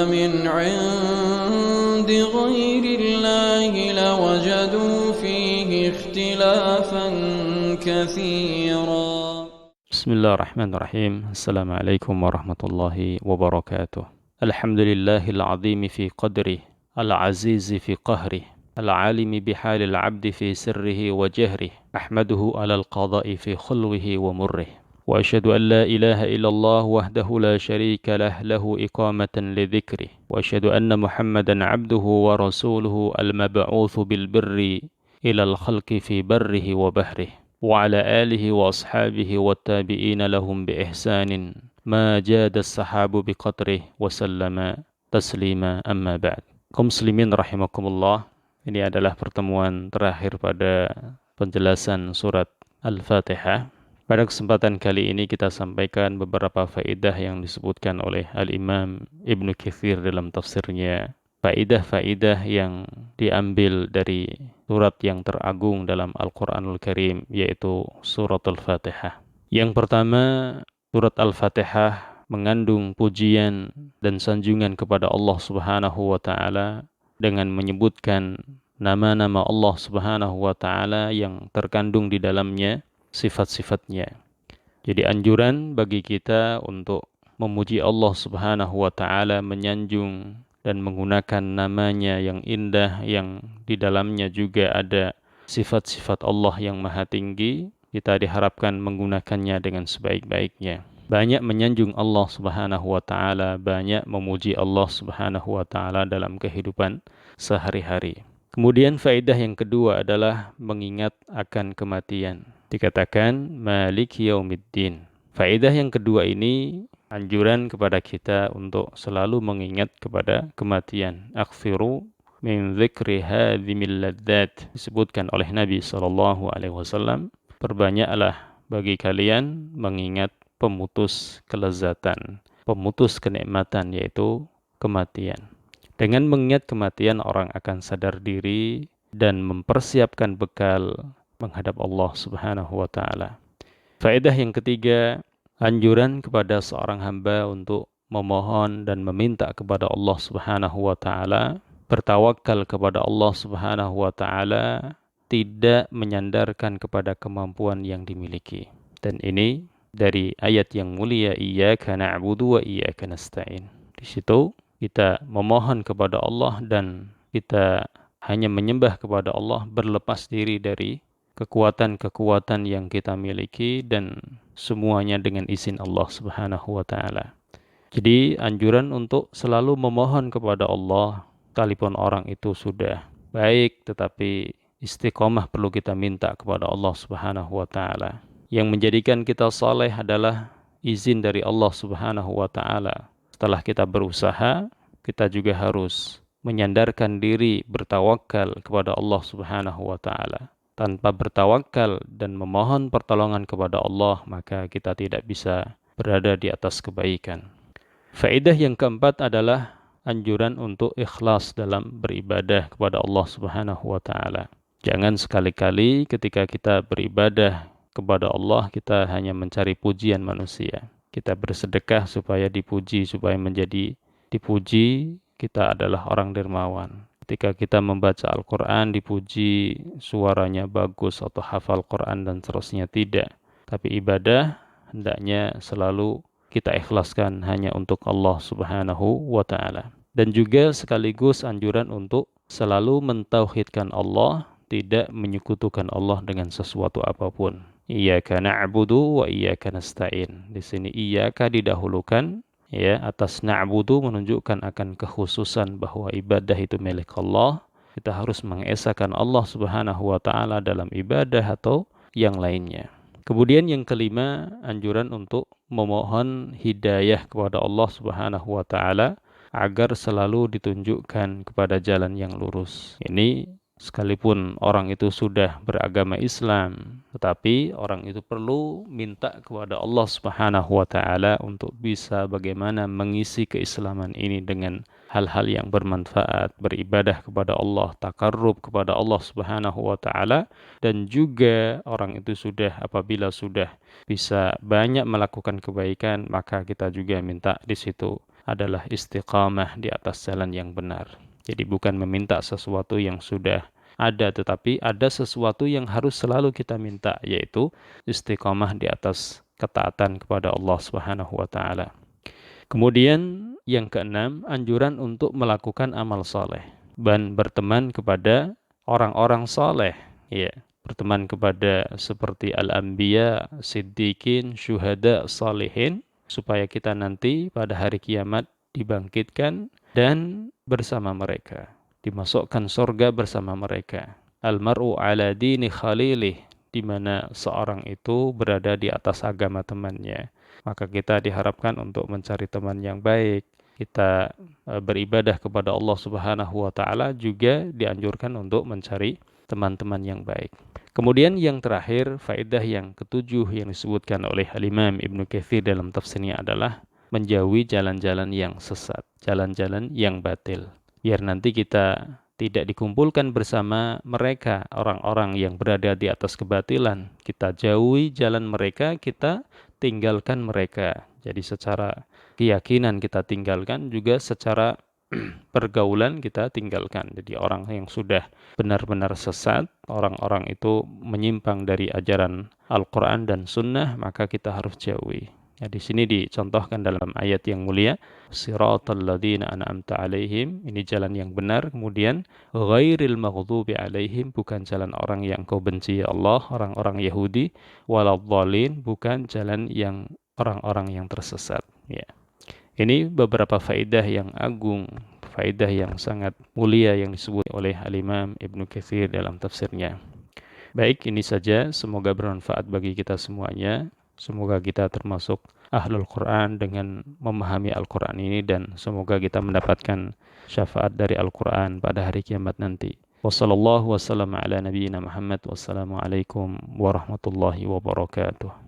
من عند غير الله لوجدوا فيه اختلافا كثيرا. بسم الله الرحمن الرحيم. السلام عليكم ورحمة الله وبركاته. الحمد لله العظيم في قدره، العزيز في قهره، العالم بحال العبد في سره وجهره، أحمده على القضاء في خلوه ومره، وأشهد أن لا إله إلا الله وحده لا شريك له إقامة لذكره، وأشهد أن محمدا عبده ورسوله المبعوث بالبر إلى الخلق في بره وبحره، وعلى آله وأصحابه والتابعين لهم بإحسان ما جاد السحاب بقطره وسلم تسليما أما بعد. Kaum muslimin rahimakumullah, ini adalah pertemuan terakhir pada penjelasan surat Al-Fatihah. Pada kesempatan kali ini kita sampaikan beberapa faedah yang disebutkan oleh Al-Imam Ibnu Katsir dalam tafsirnya. Faedah-faedah yang diambil dari surat yang teragung dalam Al-Quranul Karim, yaitu surat Al-Fatihah. Yang pertama, surat Al-Fatihah mengandung pujian dan sanjungan kepada Allah Subhanahu wa Ta'ala dengan menyebutkan nama-nama Allah Subhanahu wa Ta'ala yang terkandung di dalamnya, sifat-sifatnya. Jadi anjuran bagi kita untuk memuji Allah Subhanahu wa Ta'ala, menyanjung dan menggunakan namanya yang indah, yang di dalamnya juga ada sifat-sifat Allah yang maha tinggi. Kita diharapkan menggunakannya dengan sebaik-baiknya. Banyak menyanjung Allah Subhanahu wa Ta'ala, banyak memuji Allah Subhanahu wa Ta'ala dalam kehidupan sehari-hari. Kemudian faedah yang kedua adalah mengingat akan kematian. Dikatakan Malik Yaumiddin. Faedah yang kedua ini anjuran kepada kita untuk selalu mengingat kepada kematian. Akthiru min dzikri hadzimil ladzat, disebutkan oleh Nabi SAW. Perbanyaklah bagi kalian mengingat pemutus kelezatan, pemutus kenikmatan, yaitu kematian. Dengan mengingat kematian, orang akan sadar diri dan mempersiapkan bekal menghadap Allah Subhanahu wa Ta'ala. Faedah yang ketiga, anjuran kepada seorang hamba untuk memohon dan meminta kepada Allah Subhanahu wa Ta'ala, bertawakal kepada Allah Subhanahu wa Ta'ala, tidak menyandarkan kepada kemampuan yang dimiliki. Dan ini dari ayat yang mulia, Iyyaka na'budu wa iyyaka nasta'in. Di situ kita memohon kepada Allah dan kita hanya menyembah kepada Allah, berlepas diri dari kekuatan-kekuatan yang kita miliki dan semuanya dengan izin Allah Subhanahu wa Ta'ala. Jadi anjuran untuk selalu memohon kepada Allah, sekalipun orang itu sudah baik, tetapi istiqomah perlu kita minta kepada Allah Subhanahu wa Ta'ala. Yang menjadikan kita saleh adalah izin dari Allah Subhanahu wa Ta'ala. Setelah kita berusaha, kita juga harus menyandarkan diri, bertawakal kepada Allah Subhanahu wa Ta'ala. Tanpa bertawakal dan memohon pertolongan kepada Allah, maka kita tidak bisa berada di atas kebaikan. Faedah yang keempat adalah anjuran untuk ikhlas dalam beribadah kepada Allah Subhanahu wa Ta'ala. Jangan sekali-kali ketika kita beribadah kepada Allah, kita hanya mencari pujian manusia. Kita bersedekah supaya dipuji, supaya menjadi dipuji, kita adalah orang dermawan. Ketika kita membaca Al-Quran, dipuji suaranya bagus atau hafal Quran dan seterusnya, tidak. Tapi ibadah hendaknya selalu kita ikhlaskan hanya untuk Allah Subhanahu wa Ta'ala. Dan juga sekaligus anjuran untuk selalu mentauhidkan Allah, tidak menyekutukan Allah dengan sesuatu apapun. Iyyaka na'budu wa iyyaka nasta'in. Di sini iyyaka didahulukan, ya, atas na'budu menunjukkan akan kekhususan bahwa ibadah itu milik Allah. Kita harus mengesahkan Allah Subhanahu wa Ta'ala dalam ibadah atau yang lainnya. Kemudian yang kelima, anjuran untuk memohon hidayah kepada Allah Subhanahu wa Ta'ala agar selalu ditunjukkan kepada jalan yang lurus. Ini sekalipun orang itu sudah beragama Islam, tetapi orang itu perlu minta kepada Allah Subhanahu wa Ta'ala untuk bisa bagaimana mengisi keislaman ini dengan hal-hal yang bermanfaat, beribadah kepada Allah, takarrub kepada Allah Subhanahu wa Ta'ala. Dan juga orang itu apabila sudah bisa banyak melakukan kebaikan, maka kita juga minta di situ adalah istiqamah di atas jalan yang benar. Jadi bukan meminta sesuatu yang sudah ada, tetapi ada sesuatu yang harus selalu kita minta, yaitu istiqamah di atas ketaatan kepada Allah Subhanahu wa taala. Kemudian yang keenam, anjuran untuk melakukan amal soleh dan berteman kepada orang-orang soleh, ya, berteman kepada seperti al-anbiya, siddiqin, syuhada, salihin, supaya kita nanti pada hari kiamat dibangkitkan dan bersama mereka, dimasukkan surga bersama mereka. Al-mar'u ala dini khalilih, di mana seorang itu berada di atas agama temannya. Maka kita diharapkan untuk mencari teman yang baik. Kita beribadah kepada Allah Subhanahu wa taala, juga dianjurkan untuk mencari teman-teman yang baik. Kemudian yang terakhir, faedah yang ketujuh yang disebutkan oleh Al-Imam Ibnu Katsir dalam tafsirnya adalah menjauhi jalan-jalan yang sesat, jalan-jalan yang batil. Biar nanti kita tidak dikumpulkan bersama mereka, orang-orang yang berada di atas kebatilan. Kita jauhi jalan mereka, kita tinggalkan mereka. Jadi secara keyakinan kita tinggalkan, juga secara pergaulan kita tinggalkan. Jadi orang yang sudah benar-benar sesat, orang-orang itu menyimpang dari ajaran Al-Quran dan Sunnah, maka kita harus jauhi. Ya, di sini dicontohkan dalam ayat yang mulia, siratal ladzina an'amta alaihim, ini jalan yang benar. Kemudian ghairil maghdubi alaihim, bukan jalan orang yang kau benci ya Allah, orang-orang Yahudi, waladhdallin, bukan jalan yang orang-orang yang tersesat. Ya. Ini beberapa faedah yang agung, faedah yang sangat mulia yang disebut oleh Al-Imam Ibnu Katsir dalam tafsirnya. Baik, ini saja, semoga bermanfaat bagi kita semuanya. Semoga kita termasuk Ahlul Quran dengan memahami Al-Quran ini, dan semoga kita mendapatkan syafaat dari Al-Quran pada hari kiamat nanti. Wassallallahu wasallam ala nabiyyina Muhammad. Wassalamualaikum warahmatullahi wabarakatuh.